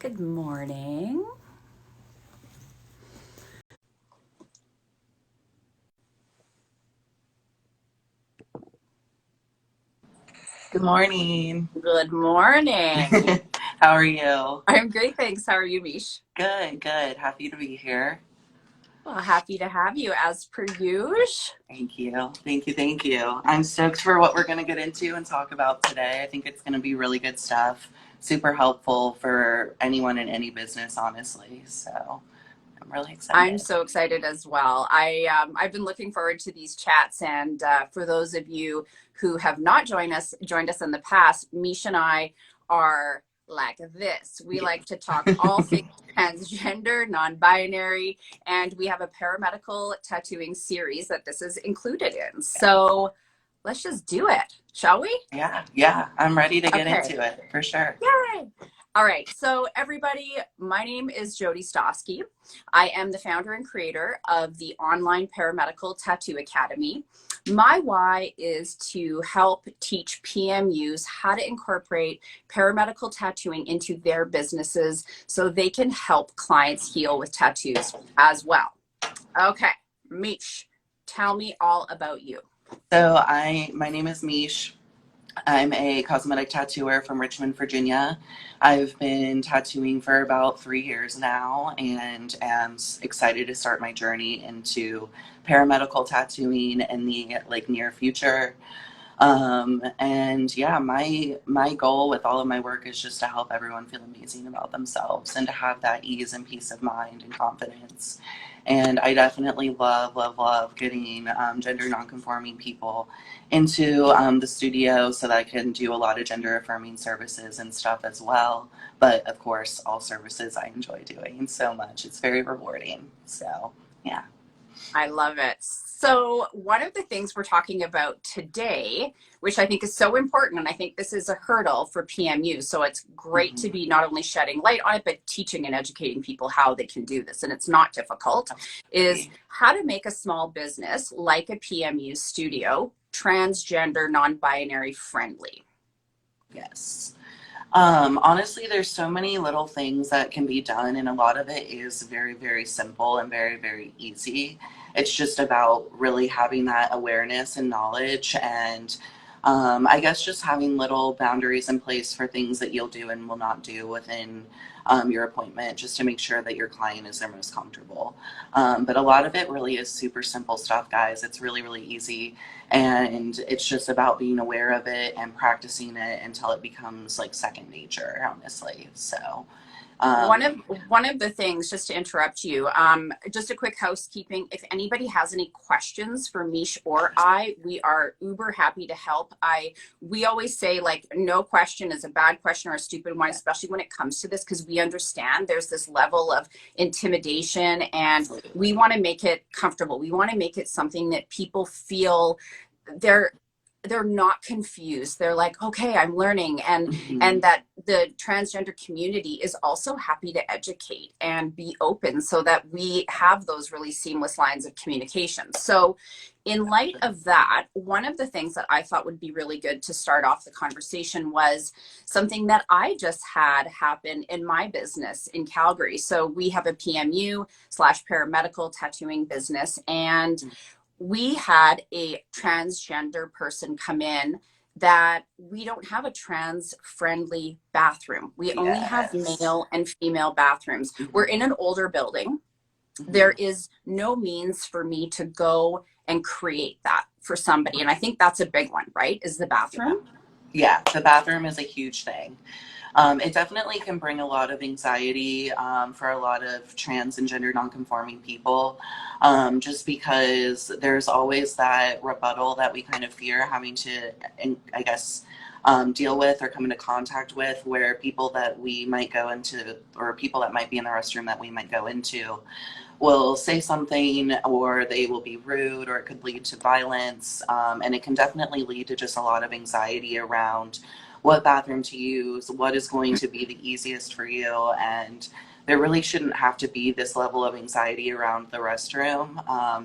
Good morning. Good morning. Good morning. How are you? I'm great, thanks. How are you, Miche? Good, good. Happy to be here. Well, happy to have you as per usual. Thank you. Thank you. Thank you. I'm stoked for what we're going to get into and talk about today. I think it's going to be really good stuff. Super helpful for anyone in any business, honestly. So I'm really I'm excited. so excited as well. I've been looking forward to these chats, and for those of you who have not joined us in the past, Miche and I are like this. We Yeah. like to talk all things transgender, non-binary, and we have a paramedical tattooing series that this is included in. So let's just do it, shall we? Yeah. I'm ready to get Okay. into it for sure. Yay! All right, so everybody, my name is Jody Stoski. I am the founder and creator of the online Paramedical Tattoo Academy. My why is to help teach PMUs how to incorporate paramedical tattooing into their businesses so they can help clients heal with tattoos as well. Okay, Miche, tell me all about you. My name is Miche. I'm a cosmetic tattooer from Richmond, Virginia. I've been tattooing for about 3 years now and am excited to start my journey into paramedical tattooing in the near future. And yeah, my goal with all of my work is just to help everyone feel amazing about themselves and to have that ease and peace of mind and confidence. And I definitely love getting gender nonconforming people into the studio so that I can do a lot of gender affirming services and stuff as well. But of course, all services I enjoy doing so much. It's very rewarding. So yeah. I love it. So, one of the things we're talking about today, which I think is so important, and I think this is a hurdle for PMU. So, it's great to Mhm. be not only shedding light on it, but teaching and educating people how they can do this. And it's not difficult, is how to make a small business like a PMU studio transgender, non binary friendly. Yes. Honestly, there's so many little things that can be done, and a lot of it is very simple and very easy. It's just about really having that awareness and knowledge, and I guess just having little boundaries in place for things that you'll do and will not do within your appointment, just to make sure that your client is their most comfortable. But a lot of it really is super simple stuff, guys. It's really easy. And it's just about being aware of it and practicing it until it becomes like second nature, honestly. So One um, of one of the things, just to interrupt you, just a quick housekeeping. If anybody has any questions for Miche or I, we are uber happy to help. We always say like no question is a bad question or a stupid one, yeah, especially when it comes to this, because we understand there's this level of intimidation, and we absolutely. want to make it comfortable. We want to make it something that people feel they're they're not confused. They're like, okay, I'm learning. And Hmm. that the transgender community is also happy to educate and be open so that we have those really seamless lines of communication. So in light of that, one of the things that I thought would be really good to start off the conversation was something that I just had happen in my business in Calgary. So we have a PMU slash paramedical tattooing business, and we had a transgender person come in that we don't have a trans friendly bathroom. We only have Yes. male and female bathrooms. We're in Hmm. an older building. There Hmm. is no means for me to go and create that for somebody. And I think that's a big one, right? Is the Yeah. bathroom. Yeah. The bathroom is a huge thing. It definitely can bring a lot of anxiety for a lot of trans and gender nonconforming people, just because there's always that rebuttal that we kind of fear having to, I guess, deal with or come into contact with, where people that we might go into, or people that might be in the restroom that we might go into, will say something, or they will be rude, or it could lead to violence. And it can definitely lead to just a lot of anxiety around what bathroom to use, what is going to be the easiest for you. And there really shouldn't have to be this level of anxiety around the restroom.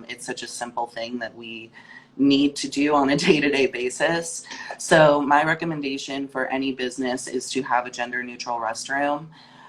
It's such a simple thing that we need to do on a day-to-day basis. So my recommendation for any business is to have a gender neutral restroom.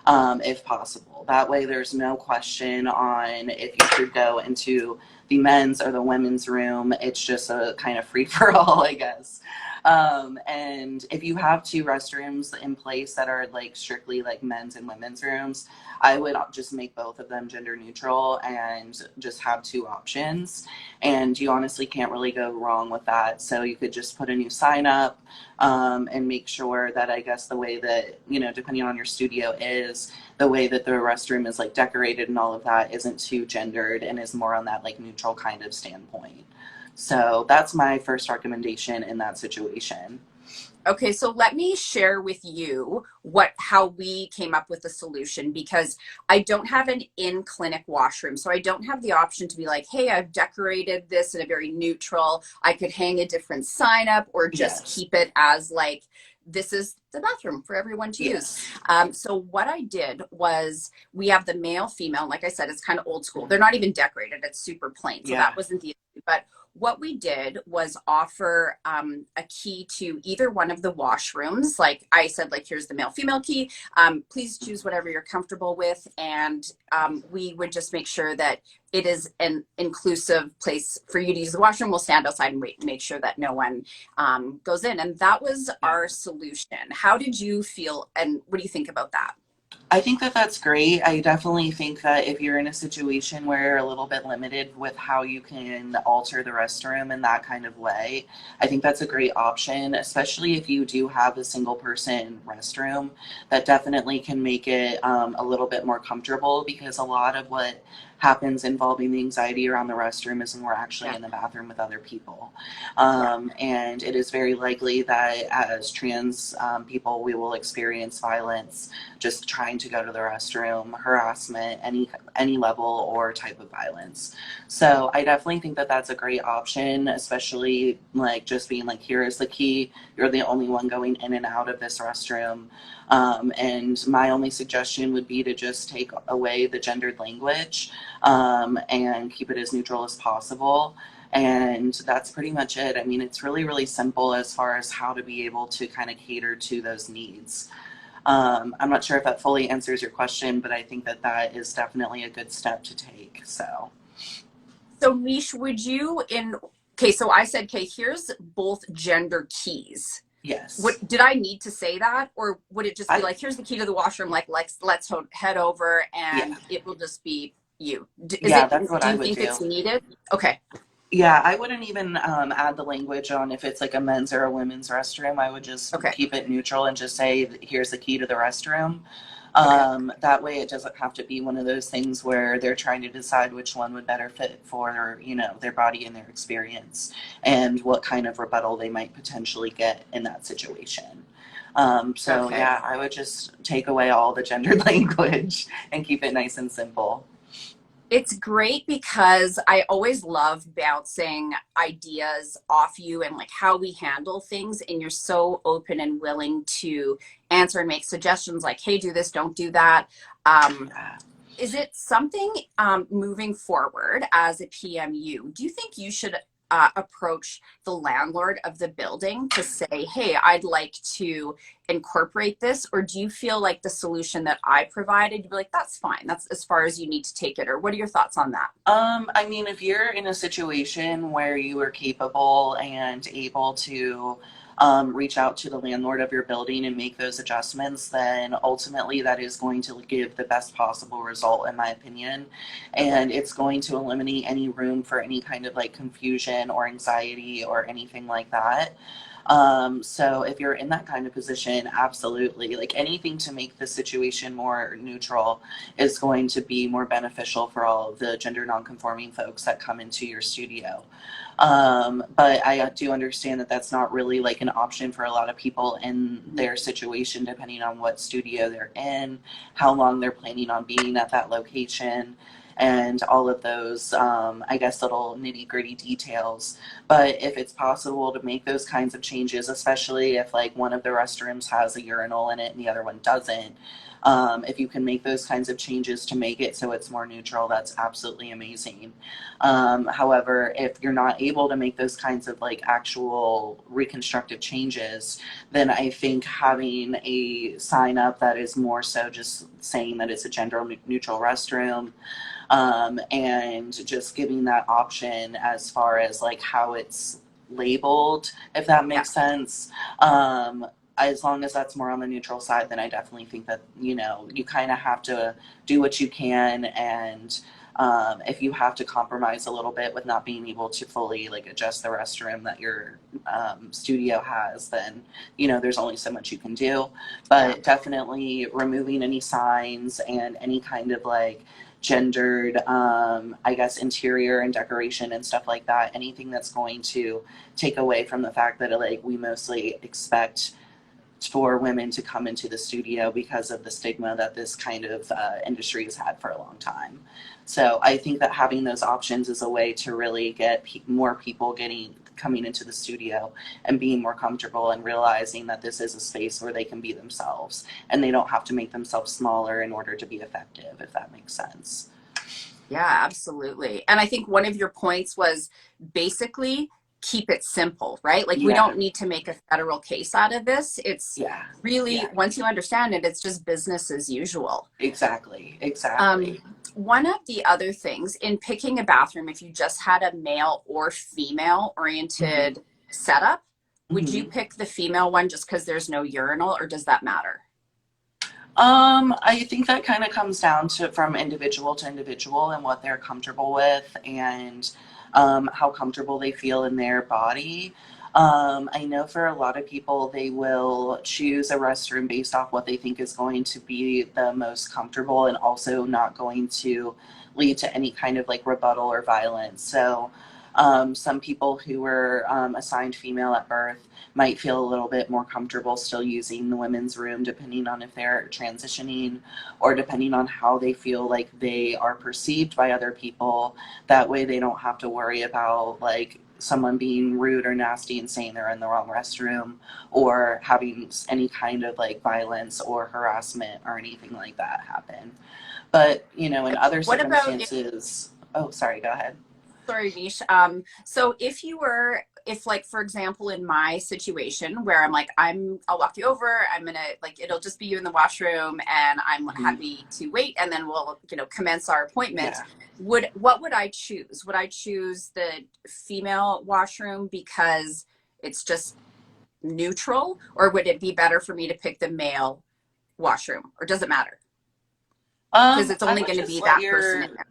if possible. That way there's no question on if you should go into the men's or the women's room. It's just a kind of free for all, I guess. And if you have two restrooms in place that are like strictly like men's and women's rooms, I would just make both of them gender neutral and just have two options. And you honestly can't really go wrong with that. So you could just put a new sign up, and make sure that, I guess, the way that, you know, depending on your studio is, the way that the restroom is like decorated and all of that isn't too gendered and is more on that like neutral kind of standpoint. So that's my first recommendation in that situation. Okay, so let me share with you how we came up with the solution, because I don't have an in-clinic washroom. So I don't have the option to be like, hey, I've decorated this in a very neutral. I could hang a different sign up or just Yes. keep it as like, this is the bathroom for everyone to use. Yes. So what I did was, we have the male, female. Like I said, it's kind of old school. They're not even decorated. It's super plain. So Yeah. that wasn't the issue. But what we did was offer a key to either one of the washrooms. Like I said, like, here's the male female key. Please choose whatever you're comfortable with. And we would just make sure that it is an inclusive place for you to use the washroom. We'll stand outside and wait and make sure that no one goes in. And that was our solution. How did you feel? And what do you think about that? I think that that's great. I definitely think that if you're in a situation where you're a little bit limited with how you can alter the restroom in that kind of way, I think that's a great option, especially if you do have a single person restroom. That definitely can make it a little bit more comfortable, because a lot of what happens involving the anxiety around the restroom is when we're actually in the bathroom with other people. And it is very likely that as trans people, we will experience violence just trying to go to the restroom, harassment, any level or type of violence. So I definitely think that that's a great option, especially like just being like, here is the key. You're the only one going in and out of this restroom. And my only suggestion would be to just take away the gendered language, and keep it as neutral as possible. And that's pretty much it. I mean, it's really, really simple as far as how to be able to kind of cater to those needs. I'm not sure if that fully answers your question, but I think that that is definitely a good step to take. So Miche, okay, so I said, okay, here's both gender keys. Yes. What did I need to say that, or would it just be like, here's the key to the washroom, like let's head over and it will just be you? That's what Do I you would think do. it's needed? Okay. Yeah, I wouldn't even add the language on if it's like a men's or a women's restroom. I would just Okay. keep it neutral and just say, here's the key to the restroom. Okay. That way it doesn't have to be one of those things where they're trying to decide which one would better fit for, you know, their body and their experience, and what kind of rebuttal they might potentially get in that situation. Okay. Yeah, I would just take away all the gendered language and keep it nice and simple. It's great because I always love bouncing ideas off you and like how we handle things. And you're so open and willing to answer and make suggestions like, hey, do this, don't do that. Is it something moving forward as a PMU? Do you think you should approach the landlord of the building to say, hey, I'd like to incorporate this? Or do you feel like the solution that I provided, you'd be like, that's fine. That's as far as you need to take it? Or what are your thoughts on that? I mean, if you're in a situation where you are capable and able to reach out to the landlord of your building and make those adjustments, then ultimately that is going to give the best possible result, in my opinion. And it's going to eliminate any room for any kind of like confusion or anxiety or anything like that. So if you're in that kind of position, absolutely, like anything to make the situation more neutral is going to be more beneficial for all of the gender nonconforming folks that come into your studio. But I do understand that that's not really like an option for a lot of people in their situation, depending on what studio they're in, how long they're planning on being at that location, and all of those, I guess, little nitty gritty details. But if it's possible to make those kinds of changes, especially if like one of the restrooms has a urinal in it and the other one doesn't, If you can make those kinds of changes to make it so it's more neutral, that's absolutely amazing. However, if you're not able to make those kinds of like actual reconstructive changes, then I think having a sign up that is more so just saying that it's a gender neutral restroom, and just giving that option as far as like how it's labeled, if that Yeah. makes sense. As long as that's more on the neutral side, then I definitely think that, you know, you kind of have to do what you can. And if you have to compromise a little bit with not being able to fully like adjust the restroom that your studio has, then, you know, there's only so much you can do. But Yeah. definitely removing any signs and any kind of like gendered, I guess, interior and decoration and stuff like that, anything that's going to take away from the fact that like we mostly expect for women to come into the studio because of the stigma that this kind of industry has had for a long time. So I think that having those options is a way to really get more people coming into the studio and being more comfortable and realizing that this is a space where they can be themselves and they don't have to make themselves smaller in order to be effective, if that makes sense. Yeah, absolutely. And I think one of your points was basically keep it simple, right? Like we Yeah, don't need to make a federal case out of this. It's yeah, really, yeah, once you understand it, it's just business as usual. exactly, Um, exactly. one of the other things in picking a bathroom, if you just had a male or female Hmm. oriented setup, would you Hmm. pick the female one just because there's no urinal, or does that matter? I think that kind of comes down to from individual to individual and what they're comfortable with and how comfortable they feel in their body. I know for a lot of people, they will choose a restroom based off what they think is going to be the most comfortable and also not going to lead to any kind of like rebuttal or violence. So, some people who were assigned female at birth might feel a little bit more comfortable still using the women's room, depending on if they're transitioning or depending on how they feel like they are perceived by other people. That way they don't have to worry about like someone being rude or nasty and saying they're in the wrong restroom or having any kind of like violence or harassment or anything like that happen. But, you know, in other What about if, circumstances, oh, sorry, go ahead. sorry, Miche. So if you were, if like, for example, in my situation where I'm like, I'll walk you over, I'm gonna, like, it'll just be you in the washroom and I'm Mhm. happy to wait and then we'll, commence our appointment. Yeah. What would I choose? Would I choose the female washroom because it's just neutral, or would it be better for me to pick the male washroom, or does it matter? Because it's I only would going to just be let that person your in there.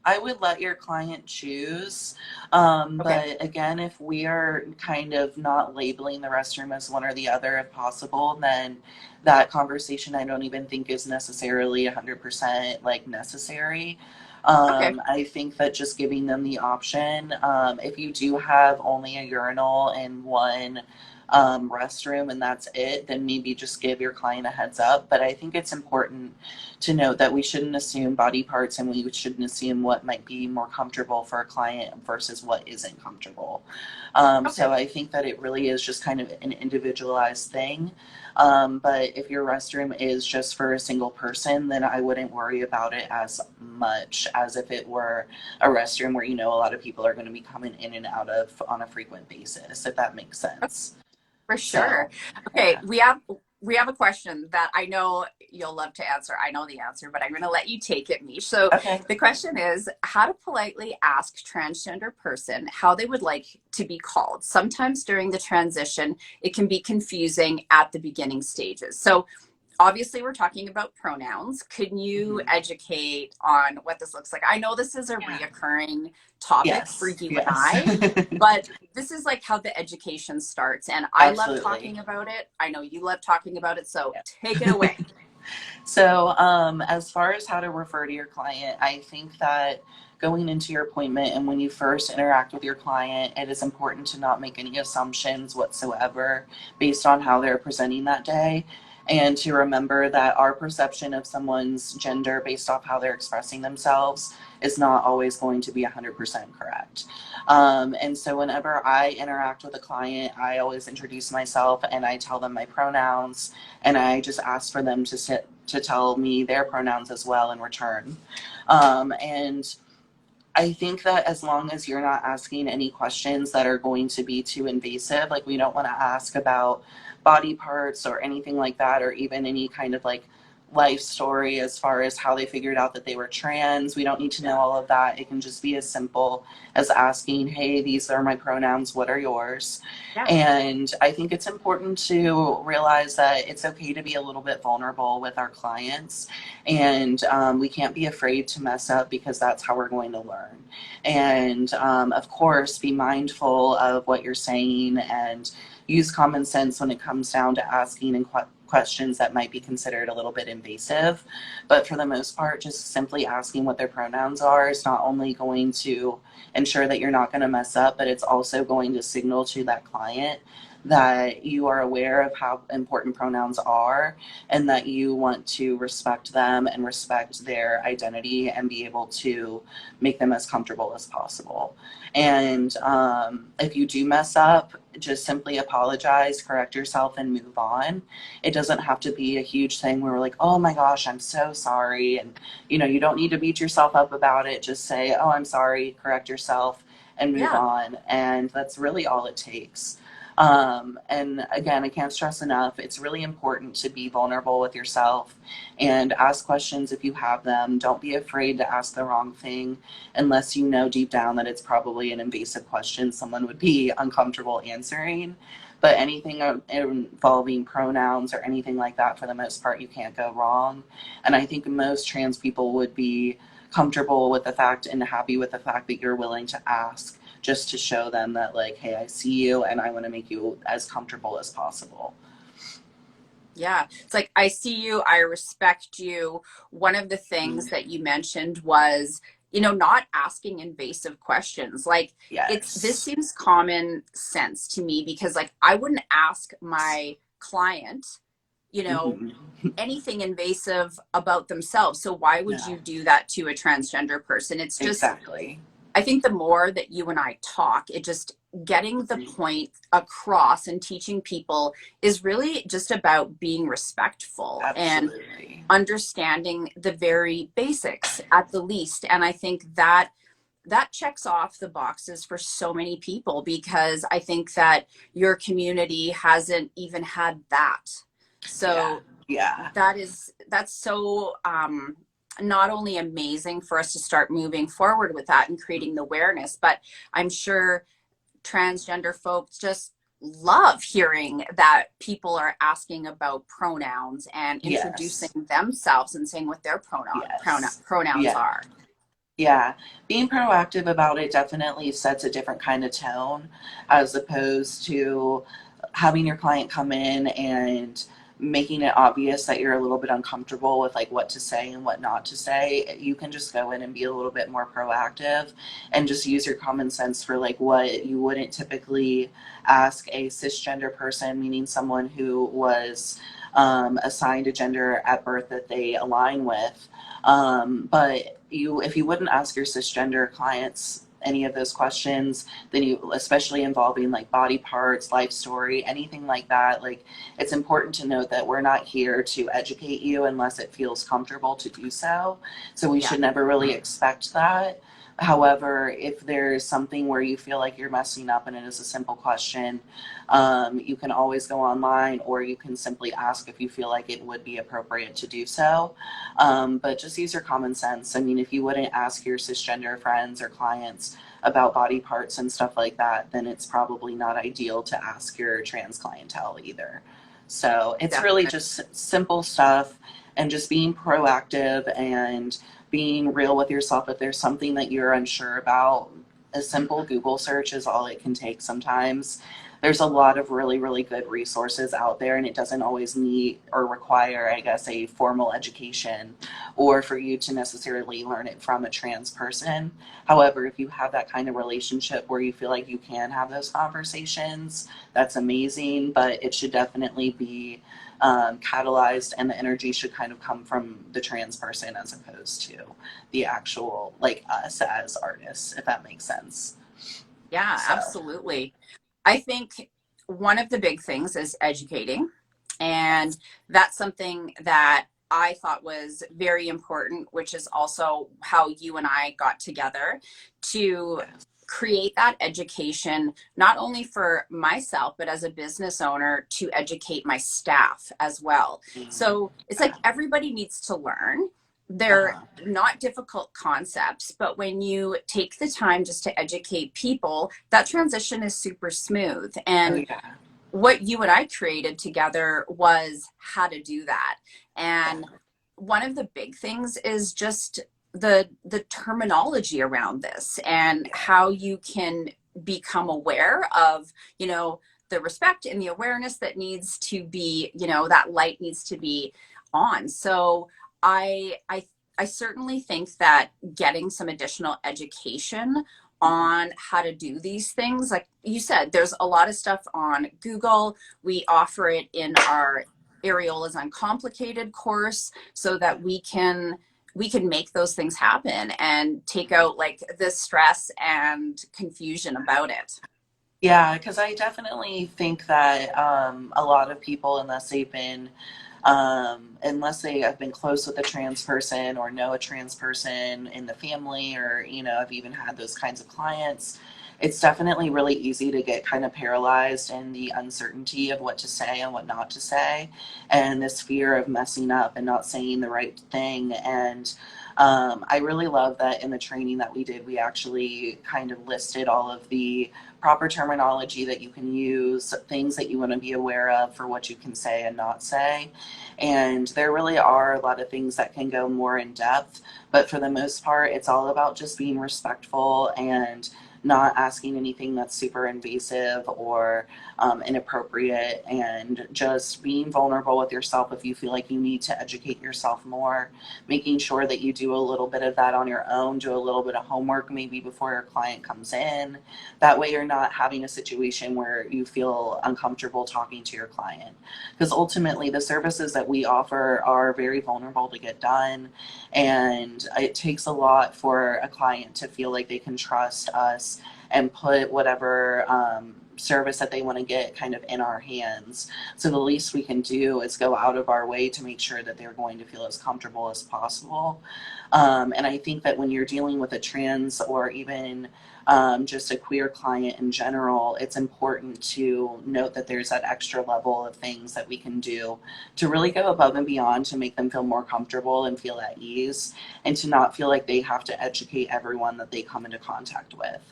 I would let your client choose. Okay. But again, if we are kind of not labeling the restroom as one or the other if possible, then that conversation I don't even think is necessarily 100% like necessary. Okay. I think that just giving them the option, if you do have only a urinal in one restroom and that's it, then maybe just give your client a heads up. But I think it's important to note that we shouldn't assume body parts and we shouldn't assume what might be more comfortable for a client versus what isn't comfortable. Okay. So I think that it really is just kind of an individualized thing. But if your restroom is just for a single person, then I wouldn't worry about it as much as if it were a restroom where you know a lot of people are going to be coming in and out of on a frequent basis, if that makes sense. For sure. So, Okay, yeah. we have a question that I know you'll love to answer. I know the answer, but I'm going to let you take it, Mish. So Okay. the question is how to politely ask transgender person how they would like to be called. Sometimes during the transition, it can be confusing at the beginning stages. So obviously we're talking about pronouns. Can you Mhm. educate on what this looks like? I know this is a Yeah. reoccurring topic for Yes. you and Yes. I, but this is like how the education starts. And I love Absolutely. talking about it. I know you love talking about it. So Yeah. take it away. So, as far as how to refer to your client, I think that going into your appointment and when you first interact with your client, it is important to not make any assumptions whatsoever based on how they're presenting that day. and to remember that our perception of someone's gender based off how they're expressing themselves is not always going to be 100% correct. And so whenever I interact with a client, I always introduce myself and I tell them my pronouns, and I just ask for them to tell me their pronouns as well in return. And I think that as long as you're not asking any questions that are going to be too invasive, like we don't want to ask about body parts or anything like that, or even any kind of like life story as far as how they figured out that they were trans. We don't need to know all of that. It can just be as simple as asking, hey, these are my pronouns, what are yours? Yeah. And I think it's important to realize that it's okay to be a little bit vulnerable with our clients, and we can't be afraid to mess up, because that's how we're going to learn. And of course, be mindful of what you're saying and use common sense when it comes down to asking and questions that might be considered a little bit invasive. But for the most part, just simply asking what their pronouns are is not only going to ensure that you're not going to mess up, but it's also going to signal to that client that you are aware of how important pronouns are, and that you want to respect them and respect their identity and be able to make them as comfortable as possible. And if you do mess up, just simply apologize, correct yourself, and move on. It doesn't have to be a huge thing where we're like, oh my gosh, I'm so sorry. And, you don't need to beat yourself up about it. Just say, oh, I'm sorry, correct yourself, and move on. And that's really all it takes. And again, I can't stress enough, it's really important to be vulnerable with yourself and ask questions if you have them. Don't be afraid to ask the wrong thing unless you know deep down that it's probably an invasive question someone would be uncomfortable answering. But anything involving pronouns or anything like that, for the most part, you can't go wrong. And I think most trans people would be comfortable with the fact and happy with the fact that you're willing to ask, just to show them that, like, hey, I see you and I want to make you as comfortable as possible. Yeah. It's like, I see you, I respect you. One of the things that you mentioned was, not asking invasive questions. Like, this seems common sense to me, because like, I wouldn't ask my client, anything invasive about themselves. So why would you do that to a transgender person? It's just, exactly. I think the more that you and I talk, it just getting the point across and teaching people is really just about being respectful. Absolutely. And understanding the very basics at the least. And I think that checks off the boxes for so many people, because I think that your community hasn't even had that. So that's so not only amazing for us to start moving forward with that and creating the awareness, but I'm sure transgender folks just love hearing that people are asking about pronouns and introducing themselves and saying what their pronouns are. Yeah, being proactive about it definitely sets a different kind of tone, as opposed to having your client come in and making it obvious that you're a little bit uncomfortable with like what to say and what not to say. You can just go in and be a little bit more proactive and just use your common sense for like what you wouldn't typically ask a cisgender person, meaning someone who was assigned a gender at birth that they align with. But if you wouldn't ask your cisgender clients any of those questions, then you, especially involving like body parts, life story, anything like that, like, it's important to note that we're not here to educate you unless it feels comfortable to do so. So we should never really expect that. However, if there's something where you feel like you're messing up and it is a simple question, you can always go online, or you can simply ask if you feel like it would be appropriate to do so. But just use your common sense. I mean, if you wouldn't ask your cisgender friends or clients about body parts and stuff like that, then it's probably not ideal to ask your trans clientele either. So it's really just simple stuff, and just being proactive and being real with yourself. If there's something that you're unsure about, a simple Google search is all it can take sometimes. there's a lot of really, really good resources out there, and it doesn't always need or require, I guess, a formal education or for you to necessarily learn it from a trans person. However, if you have that kind of relationship where you feel like you can have those conversations, that's amazing, but it should definitely be catalyzed, and the energy should kind of come from the trans person as opposed to the actual, like, us as artists, if that makes sense. Yeah, So absolutely. I think one of the big things is educating. And that's something that I thought was very important, which is also how you and I got together to yes. create that education, not only for myself, but as a business owner to educate my staff as well. So it's Okay. like everybody needs to learn. They're Uh-huh. not difficult concepts, but when you take the time just to educate people, that transition is super smooth. Oh And yeah. what you and I created together was how to do that. And one of the big things is just the terminology around this and Yeah. how you can become aware of, the respect and the awareness that needs to be, that light needs to be on. So I certainly think that getting some additional education on how to do these things, like you said, there's a lot of stuff on Google. We offer it in our areolas uncomplicated course so that we can make those things happen and take out like the stress and confusion about it. Yeah, because I definitely think that a lot of people, unless they have been close with a trans person or know a trans person in the family, or have even had those kinds of clients, it's definitely really easy to get kind of paralyzed in the uncertainty of what to say and what not to say, and this fear of messing up and not saying the right thing. And I really love that in the training that we did, we actually kind of listed all of the proper terminology that you can use, things that you want to be aware of for what you can say and not say. And there really are a lot of things that can go more in depth, but for the most part, it's all about just being respectful and not asking anything that's super invasive or inappropriate, and just being vulnerable with yourself if you feel like you need to educate yourself more, making sure that you do a little bit of that on your own, do a little bit of homework maybe before your client comes in. That way you're not having a situation where you feel uncomfortable talking to your client, because ultimately the services that we offer are very vulnerable to get done, and it takes a lot for a client to feel like they can trust us and put whatever service that they want to get kind of in our hands. So the least we can do is go out of our way to make sure that they're going to feel as comfortable as possible. And I think that when you're dealing with a trans or even just a queer client in general, it's important to note that there's that extra level of things that we can do to really go above and beyond to make them feel more comfortable and feel at ease, and to not feel like they have to educate everyone that they come into contact with.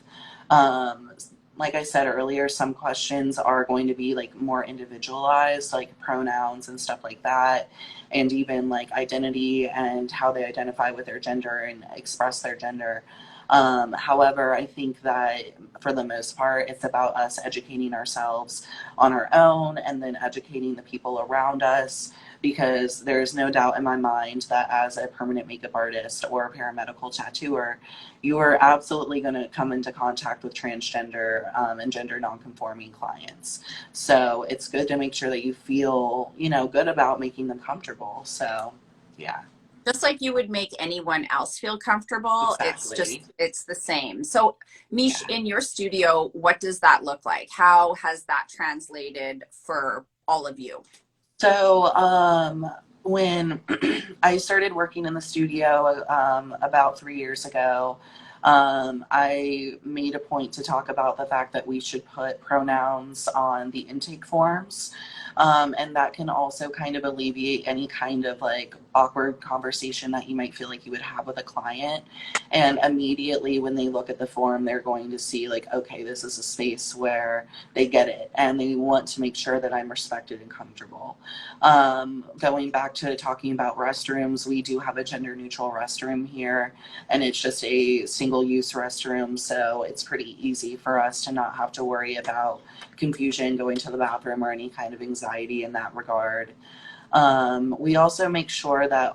Um, like I said earlier, some questions are going to be like more individualized, like pronouns and stuff like that, and even like identity and how they identify with their gender and express their gender. However, I think that for the most part, it's about us educating ourselves on our own and then educating the people around us, because there's no doubt in my mind that as a permanent makeup artist or a paramedical tattooer, you are absolutely going to come into contact with transgender and gender nonconforming clients. So it's good to make sure that you feel, good about making them comfortable. So, yeah, Just like you would make anyone else feel comfortable, exactly. it's the same. So Miche, Yeah. in your studio, what does that look like? How has that translated for all of you? So, when I started working in the studio about 3 years ago, I made a point to talk about the fact that we should put pronouns on the intake forms. And that can also kind of alleviate any kind of like awkward conversation that you might feel like you would have with a client. And immediately when they look at the form, they're going to see like, okay, this is a space where they get it and they want to make sure that I'm respected and comfortable. Going back to talking about restrooms, we do have a gender neutral restroom here, and it's just a single use restroom. So it's pretty easy for us to not have to worry about confusion going to the bathroom or any kind of anxiety in that regard. We also make sure that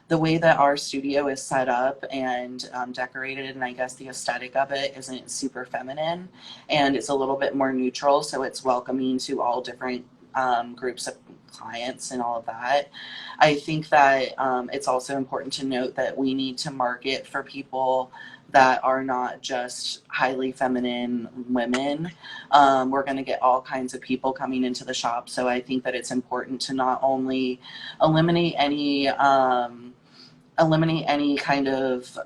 the way that our studio is set up and decorated, and I guess the aesthetic of it isn't super feminine and it's a little bit more neutral, so it's welcoming to all different groups of clients and all of that. I think that it's also important to note that we need to market for people that are not just highly feminine women. We're going to get all kinds of people coming into the shop, so I think that it's important to not only eliminate any kind of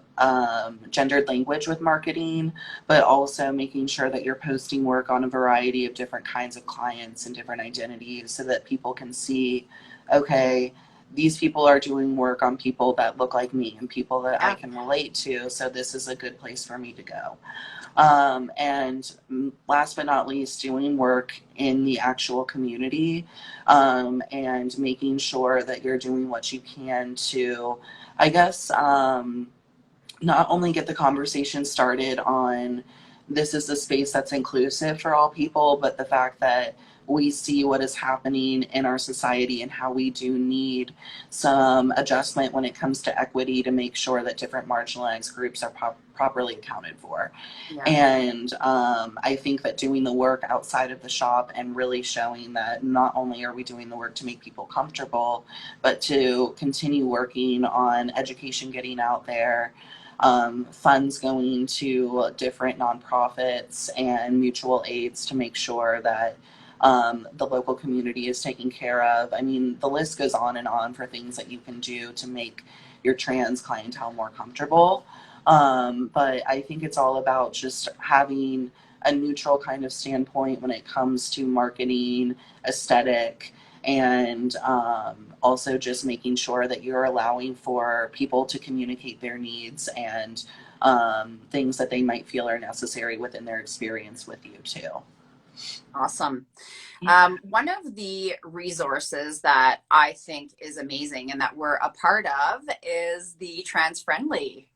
gendered language with marketing, but also making sure that you're posting work on a variety of different kinds of clients and different identities so that people can see, okay, these people are doing work on people that look like me and people that I can relate to, so this is a good place for me to go. And last but not least, doing work in the actual community, and making sure that you're doing what you can to, I guess, not only get the conversation started on this is a space that's inclusive for all people, but the fact that we see what is happening in our society and how we do need some adjustment when it comes to equity to make sure that different marginalized groups are properly accounted for. Yeah. And I think that doing the work outside of the shop and really showing that not only are we doing the work to make people comfortable, but to continue working on education getting out there, funds going to different nonprofits and mutual aids to make sure that the local community is taken care of. I mean, the list goes on for things that you can do to make your trans clientele more comfortable. But I think it's all about just having a neutral kind of standpoint when it comes to marketing, aesthetic, and also just making sure that you're allowing for people to communicate their needs and things that they might feel are necessary within their experience with you too. Awesome. One of the resources that I think is amazing and that we're a part of is the Trans Friendly.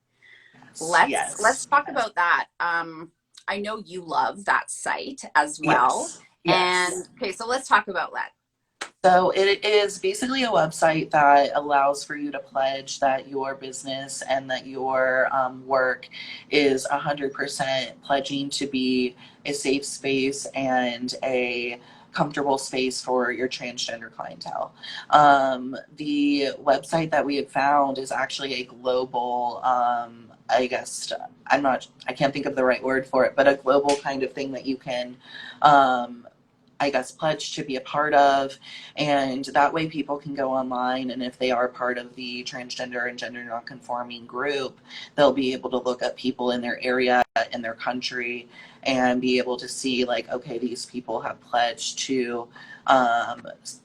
Let's talk about that. I know you love that site as well. Yes. And okay, so let's talk about that. So it is basically a website that allows for you to pledge that your business and that your work is 100% pledging to be a safe space and a comfortable space for your transgender clientele. The website that we had found is actually a global, I guess, I can't think of the right word for it, but a global kind of thing that you can I guess, pledge to be a part of, and that way people can go online, and if they are part of the transgender and gender nonconforming group, they'll be able to look up people in their area, in their country, and be able to see like, okay, these people have pledged to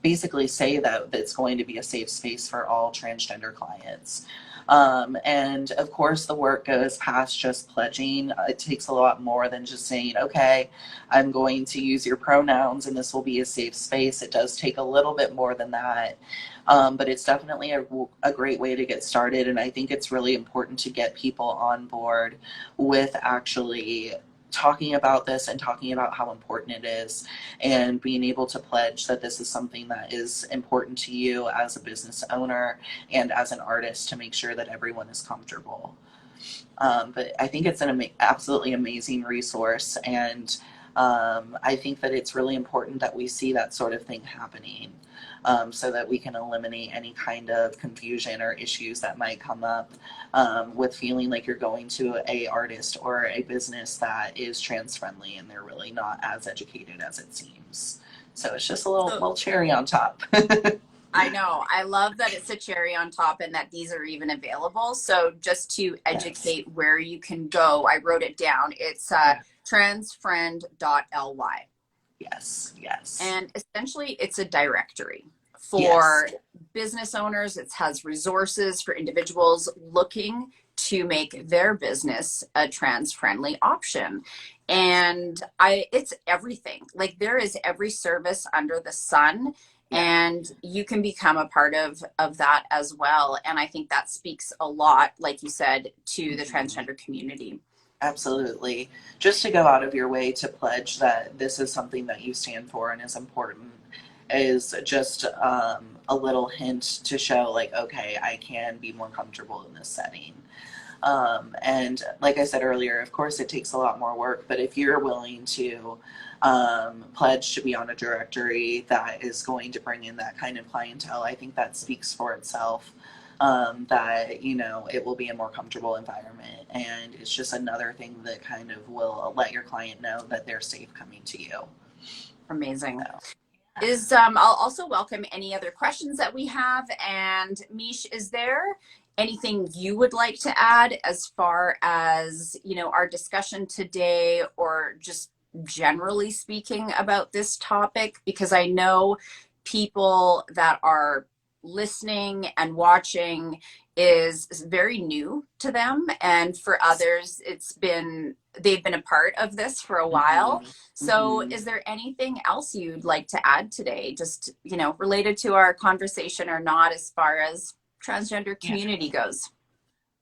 basically say that it's going to be a safe space for all transgender clients. And of course, the work goes past just pledging. It takes a lot more than just saying, okay, I'm going to use your pronouns and this will be a safe space. It does take a little bit more than that. But it's definitely a great way to get started. And I think it's really important to get people on board with actually talking about this and talking about how important it is and being able to pledge that this is something that is important to you as a business owner and as an artist to make sure that everyone is comfortable. But I think it's an absolutely amazing resource, and I think that it's really important that we see that sort of thing happening, so that we can eliminate any kind of confusion or issues that might come up with feeling like you're going to a artist or a business that is trans friendly and they're really not as educated as it seems. So it's just a little cherry on top. I know. I love that it's a cherry on top and that these are even available. So just to educate where you can go, I wrote it down. It's transfriend.ly. Yes. And essentially it's a directory Yes. for business owners. It has resources for individuals looking to make their business a trans friendly option. And it's everything. Like there is every service under the sun, Yeah. and you can become a part of that as well. And I think that speaks a lot, like you said, to the Mhm. transgender community. Absolutely. Just to go out of your way to pledge that this is something that you stand for and is important is just a little hint to show, like, okay, I can be more comfortable in this setting. And like I said earlier, of course, it takes a lot more work, but if you're willing to pledge to be on a directory that is going to bring in that kind of clientele, I think that speaks for itself. That, you know, it will be a more comfortable environment, and it's just another thing that kind of will let your client know that they're safe coming to you. Amazing. So, I'll also welcome any other questions that we have. And Miche, is there anything you would like to add as far as, you know, our discussion today, or just generally speaking about this topic? Because I know people that are listening and watching is very new to them, and for others they've been a part of this for a while. mhm, So mhm. is there anything else you'd like to add today, just, you know, related to our conversation or not, as far as transgender Yeah. community goes?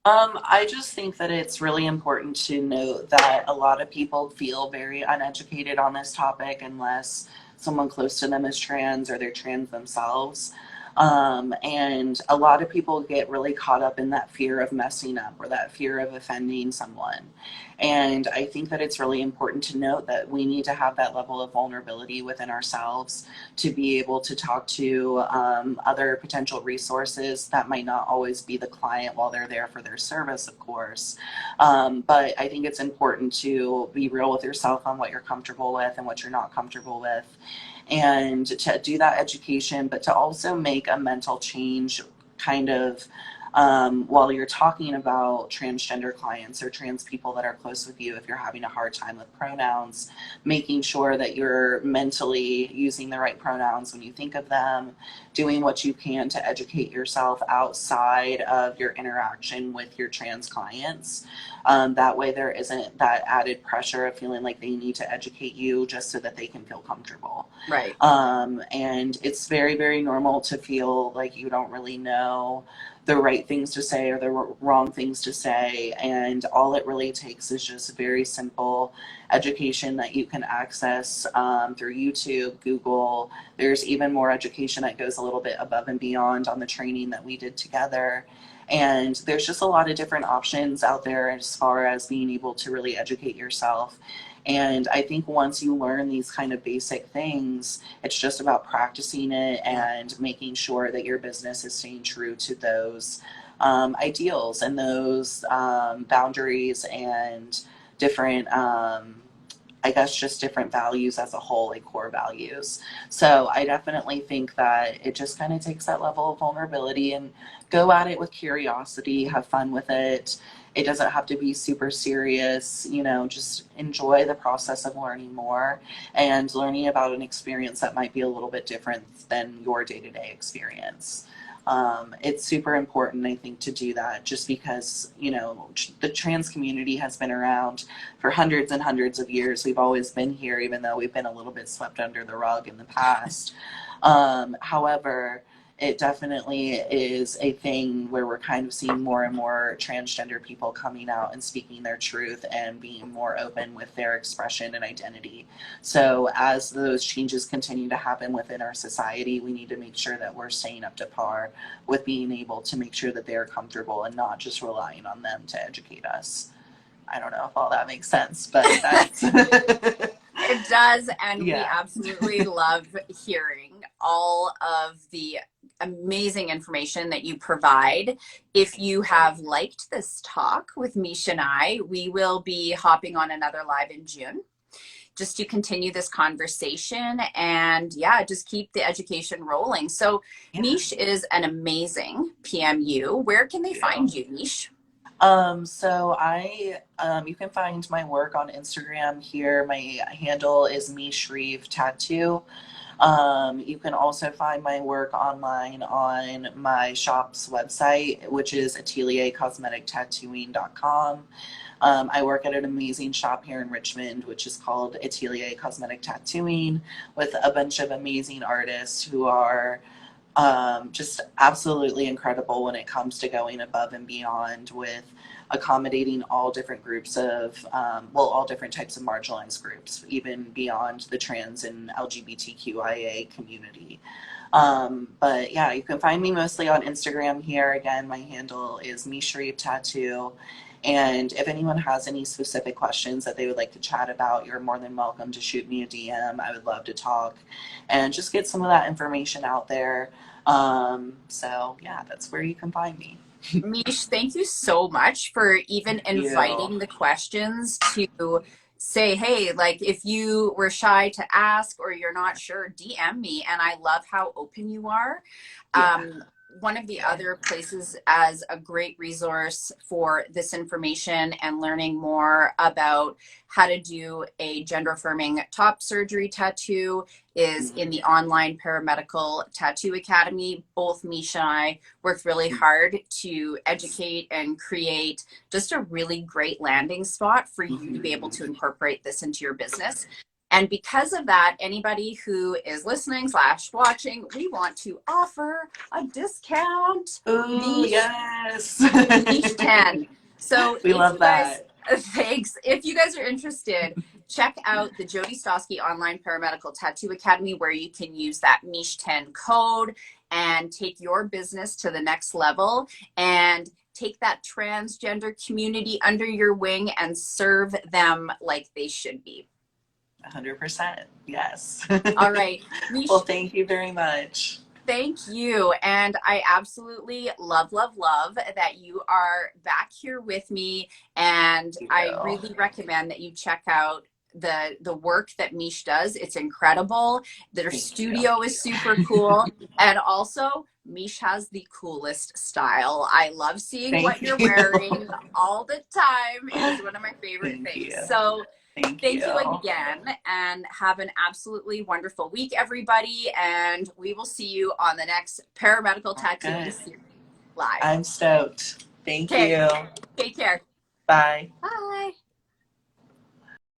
I just think that it's really important to note that a lot of people feel very uneducated on this topic unless someone close to them is trans or they're trans themselves. And a lot of people get really caught up in that fear of messing up or that fear of offending someone. And I think that it's really important to note that we need to have that level of vulnerability within ourselves to be able to talk to other potential resources that might not always be the client while they're there for their service, of course. But I think it's important to be real with yourself on what you're comfortable with and what you're not comfortable with, and to do that education, but to also make a mental change kind of while you're talking about transgender clients or trans people that are close with you. If you're having a hard time with pronouns, making sure that you're mentally using the right pronouns when you think of them, doing what you can to educate yourself outside of your interaction with your trans clients. That way there isn't that added pressure of feeling like they need to educate you just so that they can feel comfortable. Right. And it's very, very normal to feel like you don't really know the right things to say or the wrong things to say. And all it really takes is just very simple education that you can access through YouTube, Google. There's even more education that goes a little bit above and beyond on the training that we did together. And there's just a lot of different options out there as far as being able to really educate yourself. And I think once you learn these kind of basic things, it's just about practicing it and making sure that your business is staying true to those ideals and those boundaries and different, I guess, just different values as a whole, like core values. So I definitely think that it just kind of takes that level of vulnerability and go at it with curiosity, have fun with it. It doesn't have to be super serious, you know, just enjoy the process of learning more and learning about an experience that might be a little bit different than your day to day experience. It's super important, I think, to do that just because, you know, the trans community has been around for hundreds and hundreds of years. We've always been here, even though we've been a little bit swept under the rug in the past. However, it definitely is a thing where we're kind of seeing more and more transgender people coming out and speaking their truth and being more open with their expression and identity. So as those changes continue to happen within our society, we need to make sure that we're staying up to par with being able to make sure that they're comfortable and not just relying on them to educate us. I don't know if all that makes sense, but that's It does, and we yeah. absolutely love hearing all of the amazing information that you provide. If you have liked this talk with Miche and I, we will be hopping on another live in June just to continue this conversation and, yeah, just keep the education rolling. So Yeah. Miche is an amazing PMU. Where can they find you, Miche? You can find my work on Instagram here. My handle is Me Shreve Tattoo. You can also find my work online on my shop's website, which is ateliercosmetictattooing.com. I work at an amazing shop here in Richmond, which is called Atelier Cosmetic Tattooing, with a bunch of amazing artists who are just absolutely incredible when it comes to going above and beyond with accommodating all different groups of, all different types of marginalized groups, even beyond the trans and LGBTQIA community. But yeah, you can find me mostly on Instagram here. Again, my handle is Miche Tattoo. And if anyone has any specific questions that they would like to chat about, you're more than welcome to shoot me a DM. I would love to talk and just get some of that information out there. So yeah, that's where you can find me. Miche, thank you so much for even Thank you. inviting the questions to say, hey, like if you were shy to ask or you're not sure, DM me. And I love how open you are. Yeah. One of the other places as a great resource for this information and learning more about how to do a gender affirming top surgery tattoo is in the online Paramedical Tattoo Academy. Both Miche and I worked really hard to educate and create just a really great landing spot for you to be able to incorporate this into your business. And because of that, anybody who is listening / watching, we want to offer a discount. Ooh, Miche, yes. Miche 10. So We if love you guys, that. thanks. If you guys are interested, check out the Jody Stoski Online Paramedical Tattoo Academy, where you can use that Miche 10 code and take your business to the next level and take that transgender community under your wing and serve them like they should be. 100%. Yes. All right, Well, Miche, thank you very much. thank you. And I absolutely love, love, love that you are back here with me. And Thank I you. really recommend that you check out the work that Miche does. It's incredible. Their Thank you. studio is super cool. And also, Miche has the coolest style. I love seeing what Thank you're you. wearing all the time. It is one of my favorite Thank things. you. So Thank thank you you. again and have an absolutely wonderful week, everybody. And we will see you on the next Paramedical Tattooing Good. Series live. I'm stoked. Thank Okay, you. take care. Bye. Bye.